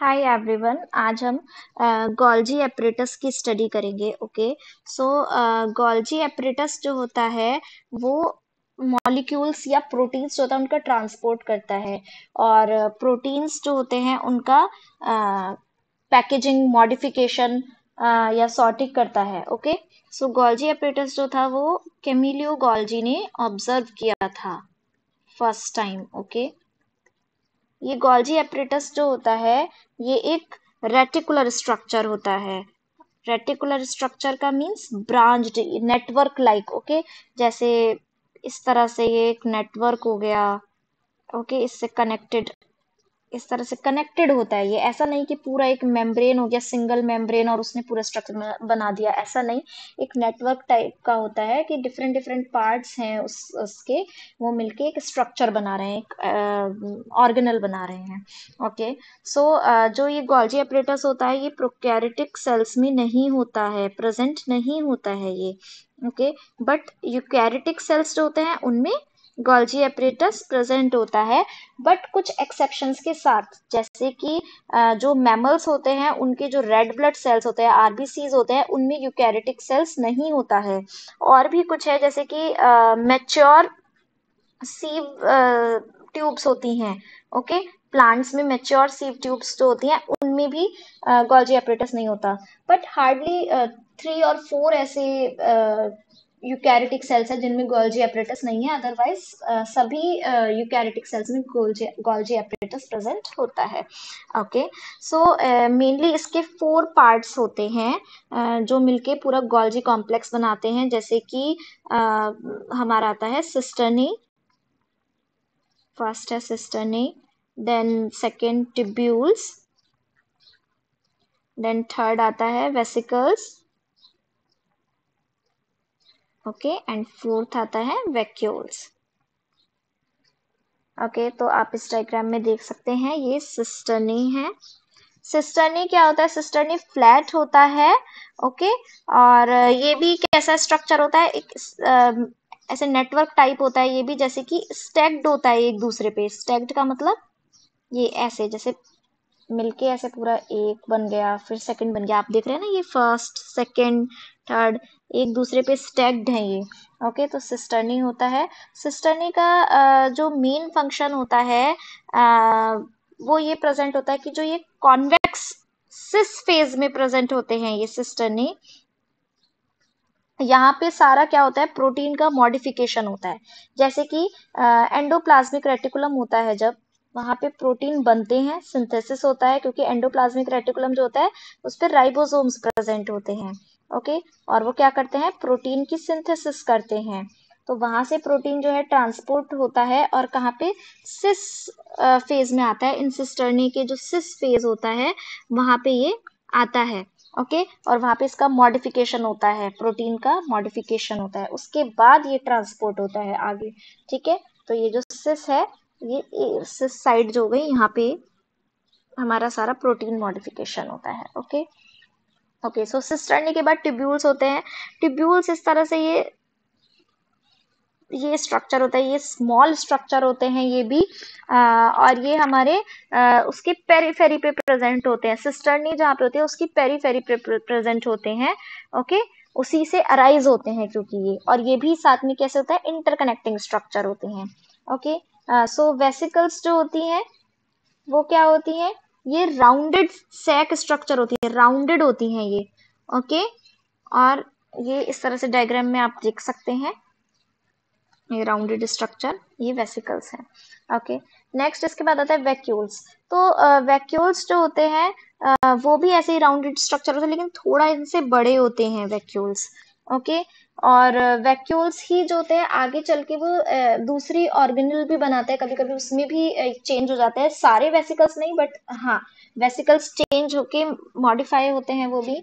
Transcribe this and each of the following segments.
Hi everyone. आज हम Golgi apparatus की स्टडी करेंगे। ओके, सो गोल्जी एपरेटस जो होता है वो मॉलिक्यूल्स या प्रोटीन्स जो होता है उनका ट्रांसपोर्ट करता है, और प्रोटीन्स जो होते हैं उनका पैकेजिंग मॉडिफिकेशन या सॉर्टिंग करता है। ओके, सो गोल्जी एपरेटस जो था वो कैमिलियो गोल्जी ने ऑब्जर्व किया था फर्स्ट टाइम। ओके, ये गोल्जी एपरेटस जो होता है ये एक रेटिकुलर स्ट्रक्चर होता है। रेटिकुलर स्ट्रक्चर का means branched network like. Okay, जैसे इस तरह से ये एक नेटवर्क हो गया। ओके, इससे कनेक्टेड, इस तरह से कनेक्टेड होता है ये। ऐसा नहीं कि पूरा एक मेम्ब्रेन हो गया, सिंगल मेम्ब्रेन, और उसने पूरा स्ट्रक्चर बना दिया, ऐसा नहीं। एक नेटवर्क टाइप का होता है कि डिफरेंट डिफरेंट पार्ट्स हैं उसके, वो मिलके एक स्ट्रक्चर बना रहे हैं, एक ऑर्गेनल बना रहे हैं। ओके, सो जो ये गोल्जी एपरेटस होता है ये प्रोकैरियोटिक सेल्स में नहीं होता है, प्रेजेंट नहीं होता है ये। ओके, बट यूकैरियोटिक सेल्स जो होते हैं उनमें गोल्जी एपरेटस प्रेजेंट होता है, बट कुछ एक्सेप्शंस के साथ। जैसे कि जो मैमल्स होते हैं उनके जो रेड ब्लड सेल्स होते हैं, आरबीसीज होते हैं, उनमें यूकैरियोटिक सेल्स नहीं होता है। और भी कुछ है, जैसे कि मैच्योर सीव ट्यूब्स होती हैं। ओके, प्लांट्स में मैच्योर सीव ट्यूब्स जो होती हैं उनमें भी गोल्जी एपरेटस नहीं होता। बट हार्डली 3 और 4 ऐसे यूकैरियोटिक सेल्स है जिनमें गोल्जी एपरेटस नहीं है, अदरवाइज सभी यूकैरियोटिक सेल्स में गोल्जी एपरेटस प्रेजेंट होता है। ओके, सो मेनली इसके 4 पार्ट्स होते हैं जो मिलके पूरा गोल्जी कॉम्प्लेक्स बनाते हैं। जैसे कि हमारा आता है सिस्टर्नी, फर्स्ट है cisternae, then second tubules, then third आता है वेसिकल्स, ओके, एंड फोर्थ आता है वैक्यूल्स। ओके, तो आप इस डायग्राम में देख सकते हैं ये सिस्टर्नी है। सिस्टर्नी क्या होता है? सिस्टर्नी फ्लैट होता है। ओके, और ये भी कैसा स्ट्रक्चर होता है? एक ऐसे नेटवर्क टाइप होता है ये भी, जैसे कि स्टैक्ड होता है एक दूसरे पे। स्टैक्ड का मतलब ये ऐसे, जैसे मिलके ऐसे पूरा एक बन गया, फिर सेकंड बन गया। आप देख रहे हैं ना, ये फर्स्ट सेकंड थर्ड एक दूसरे पे स्टैक्ड है ये। ओके, तो सिस्टर्नी होता है। सिस्टर्नी का जो मेन फंक्शन होता है वो ये प्रेजेंट होता है कि जो ये कॉन्वेक्स सिस फेज में प्रेजेंट होते हैं ये सिस्टर्नी, यहाँ पे सारा क्या होता है? प्रोटीन का मॉडिफिकेशन होता है। जैसे कि एंडोप्लाज्मिक रेटिकुलम होता है, जब वहां पे प्रोटीन बनते हैं, सिंथेसिस होता है, क्योंकि एंडोप्लाज्मिक रेटिकुलम जो होता है उस पर राइबोसोम्स प्रेजेंट होते हैं। ओके, और वो क्या करते हैं? प्रोटीन की सिंथेसिस करते हैं। तो वहां से प्रोटीन जो है ट्रांसपोर्ट होता है, और कहाँ पे? सिस फेज में आता है। इन सिस्टर्नी के जो सिस फेज होता है वहां पे ये आता है। ओके, और वहां पे इसका मॉडिफिकेशन होता है, प्रोटीन का मॉडिफिकेशन होता है, उसके बाद ये ट्रांसपोर्ट होता है आगे। ठीक है, तो ये जो सिस है, ये सिस साइड जो हो गई, यहाँ पे हमारा सारा प्रोटीन मॉडिफिकेशन होता है। ओके ओके, सो सिस्टर्नी के बाद ट्यूब्यूल्स होते हैं। ट्यूब्यूल्स इस तरह से ये स्ट्रक्चर होता है, ये स्मॉल स्ट्रक्चर होते हैं ये भी, और ये हमारे उसके पेरीफेरी पे प्रेजेंट होते हैं। सिस्टर्नी जहाँ पे होती है उसकी पेरीफेरी पे प्रेजेंट होते हैं। ओके, उसी से अराइज होते हैं, क्योंकि ये, और ये भी साथ में कैसे होता है? इंटरकनेक्टिंग स्ट्रक्चर होते हैं। ओके, सो वेसिकल्स जो होती हैं वो क्या होती हैं? ये राउंडेड सैक स्ट्रक्चर होती है, राउंडेड होती हैं ये। ओके, और ये इस तरह से डायग्राम में आप देख सकते हैं, ये राउंडेड स्ट्रक्चर, ये वेसिकल्स हैं। ओके, नेक्स्ट इसके बाद आता है वैक्यूल्स। तो वैक्यूल्स जो होते हैं वो भी ऐसे ही राउंडेड स्ट्रक्चर होते हैं, लेकिन थोड़ा इनसे बड़े होते हैं वैक्यूल्स। ओके, और वैक्यूल्स ही जो होते हैं आगे चल के वो दूसरी ऑर्गेनल भी बनाते हैं, कभी कभी उसमें भी चेंज हो जाता है। सारे वेसिकल्स नहीं, बट हाँ, वेसिकल्स चेंज होके मॉडिफाई होते हैं, वो भी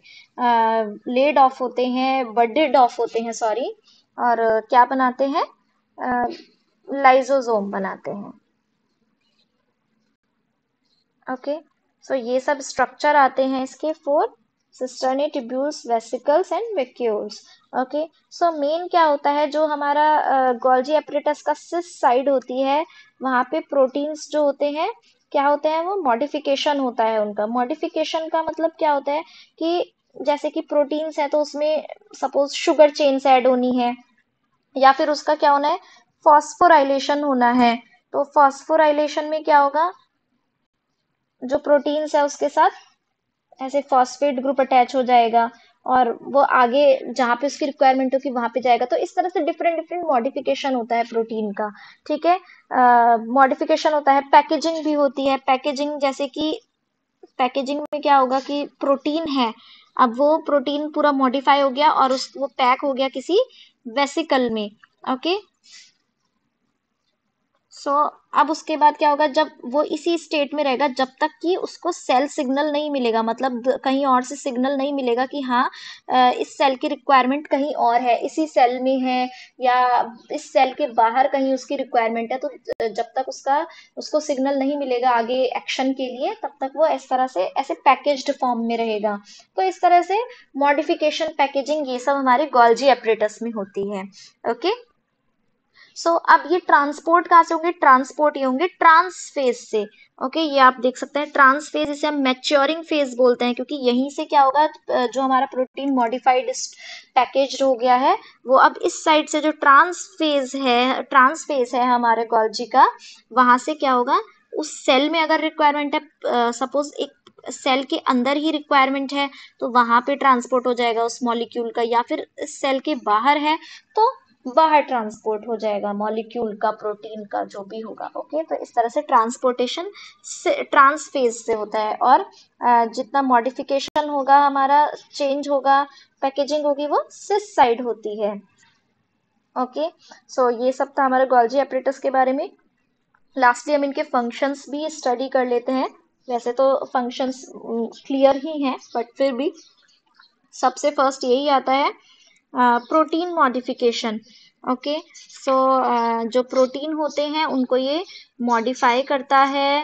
लेड ऑफ होते हैं, बडेड ऑफ होते हैं, सॉरी, और क्या बनाते हैं? लाइजोसोम बनाते हैं। ओके, सो ये सब स्ट्रक्चर आते हैं इसके 4: cisternae, tubules, vesicles and vacuoles. Okay, so main क्या होता है? जो हमारा गोल्जी एपरेटस का सिस साइड होती है वहां पे प्रोटीन्स जो होते हैं क्या होते हैं वो, मॉडिफिकेशन होता है उनका। मॉडिफिकेशन का मतलब क्या होता है कि जैसे कि प्रोटीन्स है तो उसमें सपोज शुगर चेन्स ऐड होनी है, या फिर उसका क्या होना है, फॉस्फोराइलेशन होना है। तो फॉस्फोराइलेशन में क्या होगा, जो प्रोटीन्स है उसके साथ ऐसे फॉस्फेट ग्रुप अटैच हो जाएगा और वो आगे जहाँ पे उसकी रिक्वायरमेंट होगी वहां पे जाएगा। तो इस तरह से डिफरेंट डिफरेंट मॉडिफिकेशन होता है प्रोटीन का। ठीक है, मॉडिफिकेशन होता है, पैकेजिंग भी होती है। पैकेजिंग जैसे कि पैकेजिंग में क्या होगा कि प्रोटीन है, अब वो प्रोटीन पूरा मॉडिफाई हो गया और उस वो पैक हो गया किसी वेसिकल में। ओके, अब उसके बाद क्या होगा, जब वो इसी स्टेट में रहेगा जब तक कि उसको सेल सिग्नल नहीं मिलेगा, मतलब कहीं और से सिग्नल नहीं मिलेगा कि हाँ इस सेल की रिक्वायरमेंट कहीं और है, इसी सेल में है या इस सेल के बाहर कहीं उसकी रिक्वायरमेंट है। तो जब तक उसको सिग्नल नहीं मिलेगा आगे एक्शन के लिए, तब तक वो इस तरह से ऐसे पैकेज्ड फॉर्म में रहेगा। तो इस तरह से मॉडिफिकेशन, पैकेजिंग, ये सब हमारे गोल्जी एपरेटस में होती है। ओके, अब ये ट्रांसपोर्ट कहाँ से होंगे, ट्रांसपोर्ट ये होंगे ट्रांसफेज से। ओके, ये आप देख सकते हैं ट्रांसफेज, इसे हम मैच्योरिंग फेज बोलते हैं, क्योंकि यहीं से क्या होगा, जो हमारा प्रोटीन मॉडिफाइड पैकेज्ड हो गया है वो अब इस साइड से जो ट्रांसफेज है हमारे गोल्जी का, वहां से क्या होगा, उस सेल में अगर रिक्वायरमेंट है, सपोज एक सेल के अंदर ही रिक्वायरमेंट है तो वहां पे ट्रांसपोर्ट हो जाएगा उस मॉलिक्यूल का, या फिर सेल के बाहर है तो बाहर ट्रांसपोर्ट हो जाएगा मॉलिक्यूल का, प्रोटीन का, जो भी होगा। ओके, तो इस तरह से ट्रांसपोर्टेशन से ट्रांसफेज से होता है। और जितना मॉडिफिकेशन होगा हमारा, चेंज होगा, पैकेजिंग होगी, वो सिस साइड होती है। ओके, ये सब था हमारे गोल्जी एपरेटस के बारे में। लास्टली हम इनके फंक्शंस भी स्टडी कर लेते हैं। वैसे तो फंक्शंस क्लियर ही हैं, बट फिर भी सबसे फर्स्ट यही आता है, प्रोटीन मॉडिफिकेशन। ओके, जो प्रोटीन होते हैं उनको ये मॉडिफाई करता है,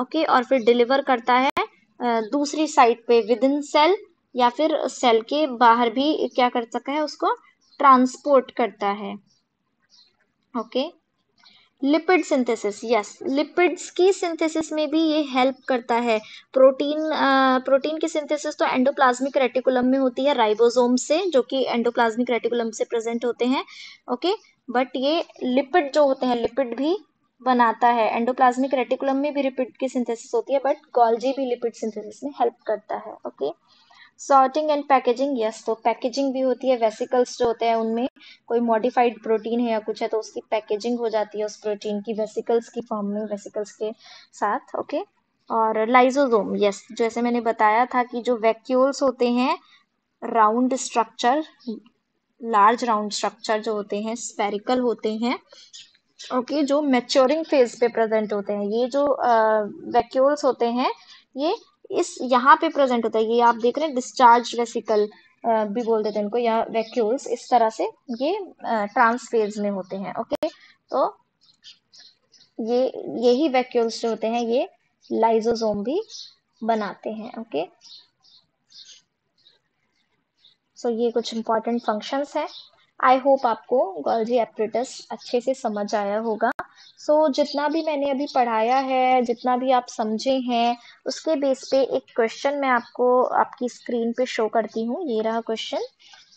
ओके, और फिर डिलीवर करता है दूसरी साइड पे विद इन सेल, या फिर सेल के बाहर भी क्या कर सकता है, उसको ट्रांसपोर्ट करता है। Okay, lipid synthesis, yes, lipids की सिंथेसिस में भी ये हेल्प करता है। प्रोटीन की सिंथेसिस तो एंडोप्लाज्मिक रेटिकुलम में होती है राइबोसोम से, जो कि एंडोप्लाज्मिक रेटिकुलम से प्रेजेंट होते हैं। ओके, बट ये लिपिड जो होते हैं, लिपिड भी बनाता है। एंडोप्लाज्मिक रेटिकुलम में भी लिपिड की सिंथेसिस होती है, बट गोल्जी भी लिपिड सिंथेसिस में हेल्प करता है। Okay, sorting and packaging, yes, तो पैकेजिंग भी होती है। वेसिकल्स जो होते हैं उनमें कोई मॉडिफाइड प्रोटीन है या कुछ है तो उसकी पैकेजिंग हो जाती है उस प्रोटीन की वेसिकल्स की फॉर्म में, वेसिकल्स के साथ। ओके, और लाइसोसोम, यस, जैसे मैंने बताया था कि जो वैक्यूल्स होते हैं, round structure, large round structure जो होते हैं, स्फेरिकल होते हैं। ओके, जो मैच्योरिंग फेज पे प्रेजेंट होते हैं, ये जो वैक्यूल्स होते हैं ये इस यहाँ पे प्रेजेंट होता है। ये आप देख रहे हैं डिस्चार्ज वेसिकल भी बोल देते हैं इनको, या वैक्यूल्स, इस तरह से ये ट्रांसफेज में होते हैं। ओके, तो ये यही वैक्यूल्स जो होते हैं ये लाइसोसोम भी बनाते हैं। ओके, ये कुछ इंपॉर्टेंट फंक्शंस हैं। आई होप आपको गोल्जी एपरेटस अच्छे से समझ आया होगा। जितना भी मैंने अभी पढ़ाया है, जितना भी आप समझे हैं, उसके बेस पे एक क्वेश्चन मैं आपको आपकी स्क्रीन पे शो करती हूँ। ये रहा क्वेश्चन।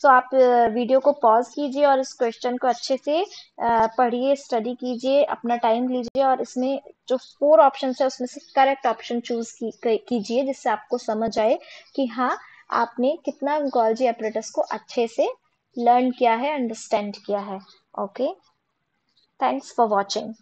आप वीडियो को पॉज कीजिए और इस क्वेश्चन को अच्छे से पढ़िए, स्टडी कीजिए, अपना टाइम लीजिए और इसमें जो 4 ऑप्शन है उसमें से करेक्ट ऑप्शन चूज कीजिए, जिससे आपको समझ आए कि हाँ आपने कितना गोल्जी एपरेटस को अच्छे से लर्न किया है, अंडरस्टैंड किया है। Okay, thanks for watching.